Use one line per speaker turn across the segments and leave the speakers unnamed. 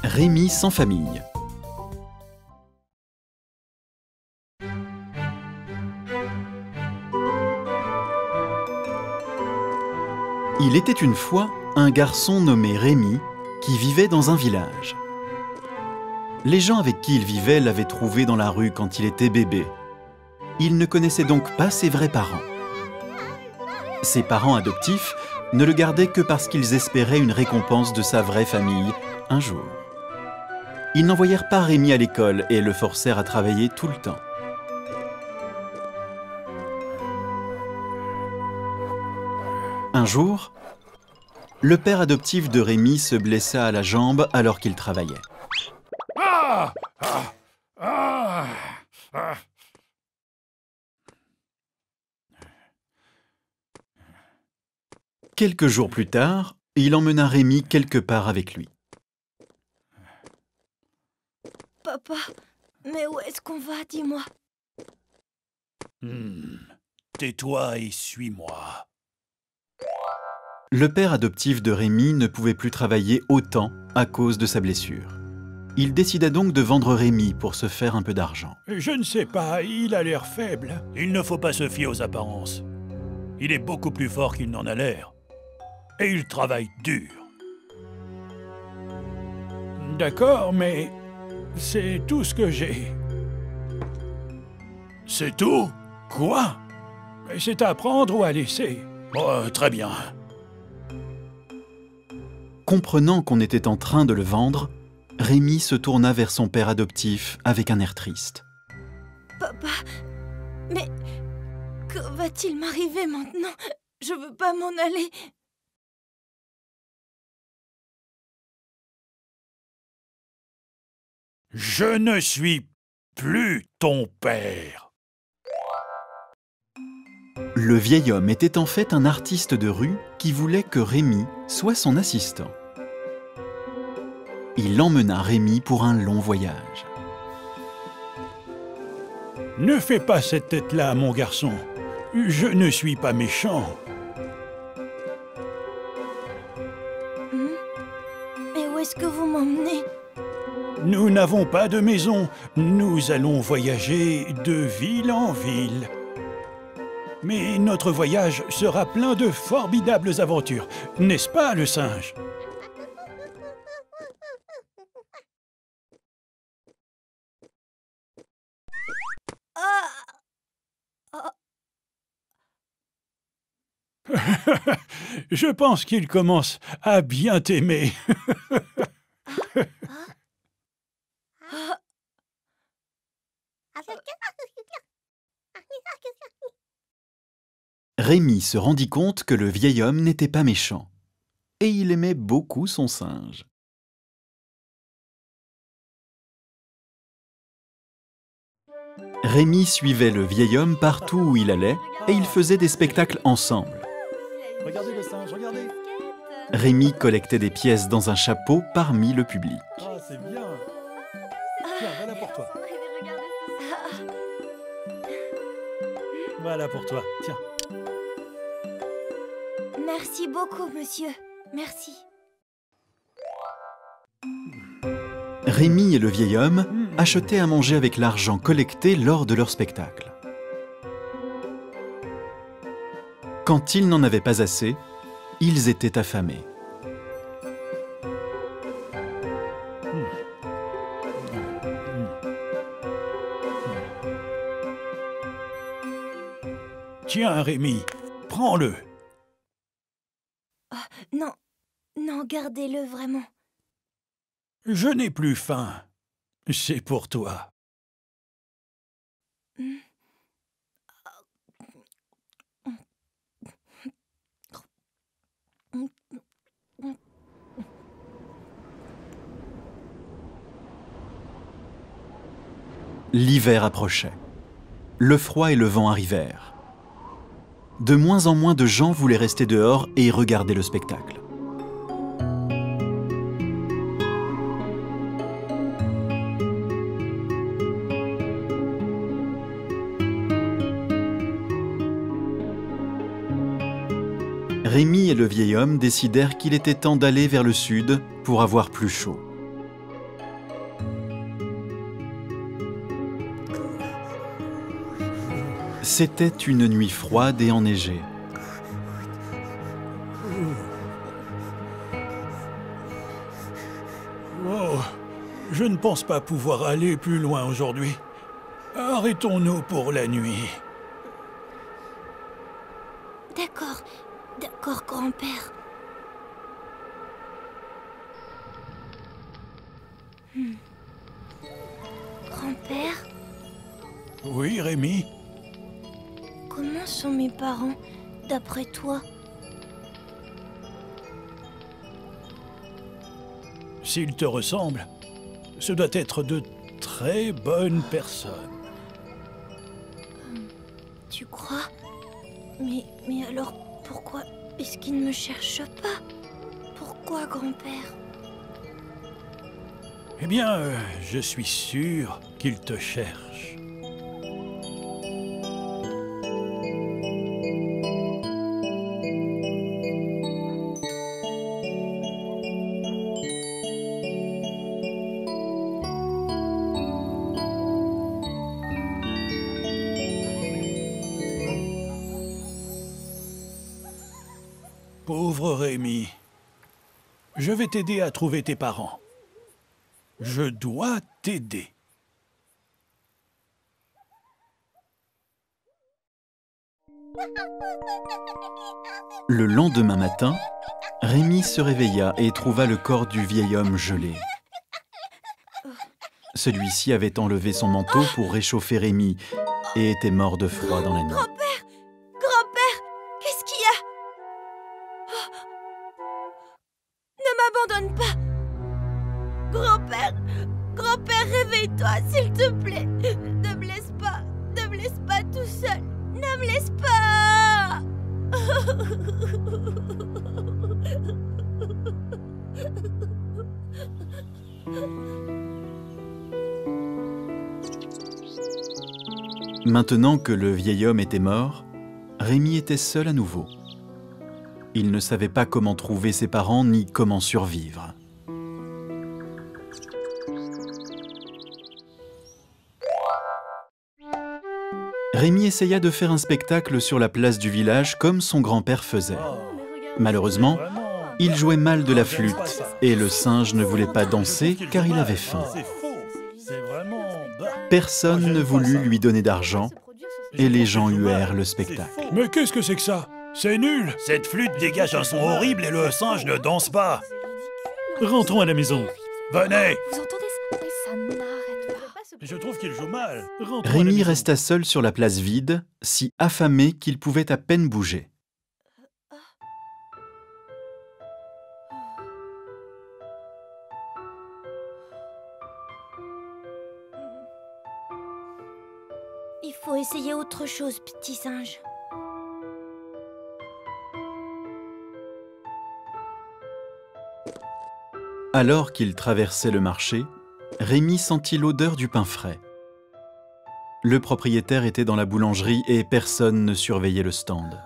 Rémi sans famille. Il était une fois un garçon nommé Rémi qui vivait dans un village. Les gens avec qui il vivait l'avaient trouvé dans la rue quand il était bébé. Il ne connaissait donc pas ses vrais parents. Ses parents adoptifs ne le gardaient que parce qu'ils espéraient une récompense de sa vraie famille un jour. Ils n'envoyèrent pas Rémi à l'école et le forcèrent à travailler tout le temps. Un jour, le père adoptif de Rémi se blessa à la jambe alors qu'il travaillait. Quelques jours plus tard, il emmena Rémi quelque part avec lui.
Papa, mais où est-ce qu'on va, dis-moi?
Tais-toi et suis-moi.
Le père adoptif de Rémi ne pouvait plus travailler autant à cause de sa blessure. Il décida donc de vendre Rémi pour se faire un peu d'argent.
Je ne sais pas, il a l'air faible. Il ne faut pas se fier aux apparences. Il est beaucoup plus fort qu'il n'en a l'air. Et il travaille dur. D'accord, mais c'est tout ce que j'ai. C'est tout? Quoi? C'est à prendre ou à laisser. Oh, très bien.
Comprenant qu'on était en train de le vendre, Rémi se tourna vers son père adoptif avec un air triste.
Papa, mais que va-t-il m'arriver maintenant? Je veux pas m'en aller.
Je ne suis plus ton père.
Le vieil homme était en fait un artiste de rue qui voulait que Rémi soit son assistant. Il emmena Rémi pour un long voyage.
Ne fais pas cette tête-là, mon garçon. Je ne suis pas méchant.
Mais où est-ce que vous m'emmenez?
Nous n'avons pas de maison. Nous allons voyager de ville en ville. Mais notre voyage sera plein de formidables aventures. N'est-ce pas, le singe? Je pense qu'il commence à bien t'aimer.
Rémi se rendit compte que le vieil homme n'était pas méchant. Et il aimait beaucoup son singe. Rémi suivait le vieil homme partout où il allait et ils faisaient des spectacles ensemble.
Regardez le singe, regardez.
Rémi collectait des pièces dans un chapeau parmi le public.
Ah, c'est bien. Tiens, voilà pour toi. Voilà pour toi, tiens.
Merci beaucoup, monsieur. Merci.
Rémi et le vieil homme achetaient à manger avec l'argent collecté lors de leur spectacle. Quand ils n'en avaient pas assez, ils étaient affamés.
Tiens, Rémi, prends-le.
Non, non, gardez-le vraiment.
Je n'ai plus faim. C'est pour toi.
L'hiver approchait. Le froid et le vent arrivèrent. De moins en moins de gens voulaient rester dehors et regarder le spectacle. Rémi et le vieil homme décidèrent qu'il était temps d'aller vers le sud pour avoir plus chaud. C'était une nuit froide et enneigée.
Oh, je ne pense pas pouvoir aller plus loin aujourd'hui. Arrêtons-nous pour la nuit.
D'accord, d'accord, grand-père. Grand-père,
Oui, Rémi?
comment sont mes parents, d'après toi?
S'ils te ressemblent, ce doit être de très bonnes personnes.
Tu crois? Mais alors, pourquoi est-ce qu'ils ne me cherchent pas? Pourquoi, grand-père?
Eh bien, je suis sûr qu'ils te cherchent. Pauvre Rémi, je vais t'aider à trouver tes parents. Je dois t'aider.
Le lendemain matin, Rémi se réveilla et trouva le corps du vieil homme gelé. Celui-ci avait enlevé son manteau pour réchauffer Rémi et était mort de froid dans la nuit.
Grand-père! Grand-père! Qu'est-ce qu'il y a? Ne m'abandonne pas! Grand-père! Grand-père, réveille-toi, s'il te plaît! Ne me laisse pas! Ne me laisse pas tout seul! Ne me laisse pas!
Maintenant que le vieil homme était mort, Rémi était seul à nouveau. Il ne savait pas comment trouver ses parents ni comment survivre. Rémi essaya de faire un spectacle sur la place du village comme son grand-père faisait. Malheureusement, il jouait mal de la flûte et le singe ne voulait pas danser car il avait faim.
C'est faux. C'est vraiment...
Personne ne voulut lui donner d'argent et les gens huèrent le spectacle.
Mais qu'est-ce que c'est que ça? C'est nul! Cette flûte dégage un son horrible et le singe ne danse pas. Rentrons à la maison. Venez!
Vous entendez ça? Ça n'arrête pas.
Je trouve qu'il joue mal. Rentrons à la
Rémi
maison.
resta seul sur la place vide, si affamé qu'il pouvait à peine bouger.
Il faut essayer autre chose, petit singe.
Alors qu'il traversait le marché, Rémi sentit l'odeur du pain frais. Le propriétaire était dans la boulangerie et personne ne surveillait le stand.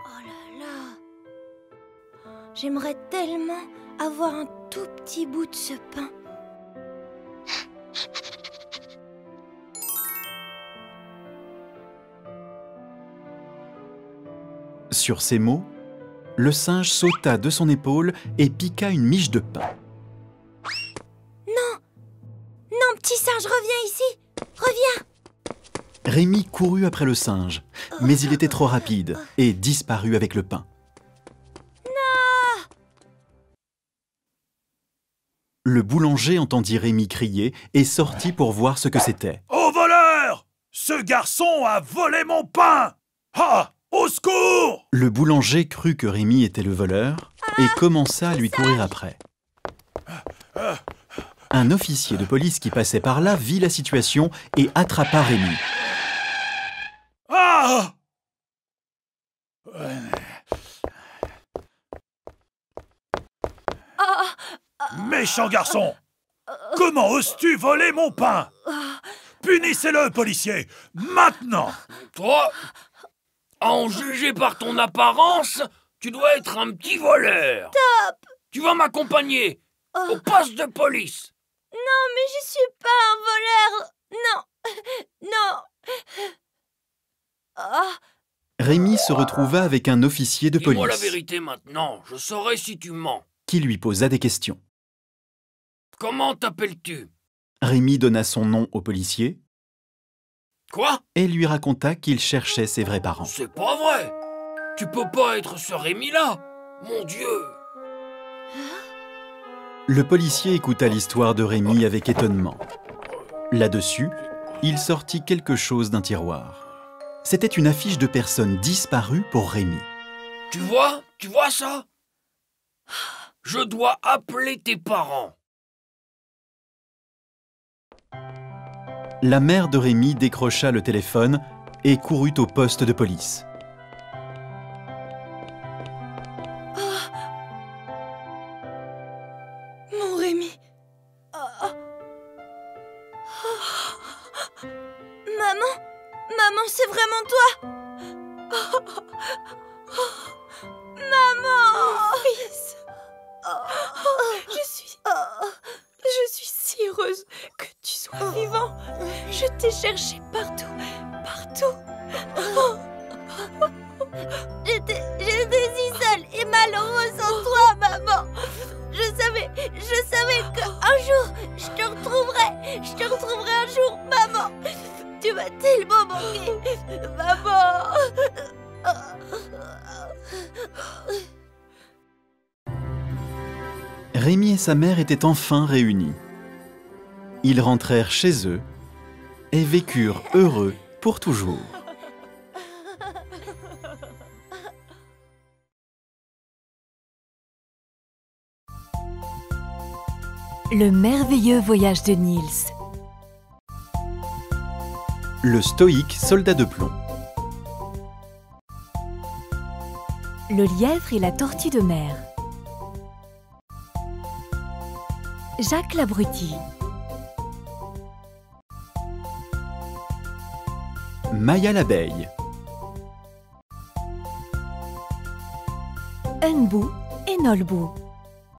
Oh là là! J'aimerais tellement avoir un tout petit bout de ce pain.
Sur ces mots, le singe sauta de son épaule et piqua une miche de pain.
Non, petit singe, reviens ici! Reviens!
Rémi courut après le singe, mais il était trop rapide et disparut avec le pain. Le boulanger entendit Rémi crier et sortit pour voir ce que c'était.
Au voleur! Ce garçon a volé mon pain! Ah! Au secours!
Le boulanger crut que Rémi était le voleur et commença à lui courir après. Un officier de police qui passait par là vit la situation et attrapa Rémi.
Ah! Méchant garçon! Comment oses-tu voler mon pain? Punissez-le, policier! Maintenant!
Toi, à en juger par ton apparence, tu dois être un petit voleur.
Top!
Tu vas m'accompagner au poste de police.
Non, mais je suis pas un voleur! Non! Non! Oh,
Rémi se retrouva avec un officier de
Dis-moi la
police
vérité maintenant, je saurai si tu mens.
qui lui posa des questions.
Comment t'appelles-tu?
Rémi donna son nom au policier
Quoi?
et lui raconta qu'il cherchait ses vrais parents.
C'est pas vrai! Tu peux pas être ce Rémi-là! Mon Dieu!
Le policier écouta l'histoire de Rémi avec étonnement. Là-dessus, il sortit quelque chose d'un tiroir. C'était une affiche de personnes disparues pour Rémi.
Tu vois ça? Je dois appeler tes parents.
La mère de Rémi décrocha le téléphone et courut au poste de police.
mon Rémi. Oh. Maman, c'est vraiment toi? Maman! Fils! Je suis si heureuse que tu sois vivant. Je t'ai cherché partout. J'étais si seule et malheureuse sans toi, maman. Je savais qu'un jour, je te retrouverai un jour, maman. Tu m'as tellement manqué, maman.
Rémi et sa mère étaient enfin réunis. Ils rentrèrent chez eux et vécurent heureux pour toujours.
Le merveilleux voyage de Niels.
Le stoïque soldat de plomb.
Le lièvre et la tortue de mer. Jacques l'abruti.
Maya l'abeille.
Unbu et Nolbu.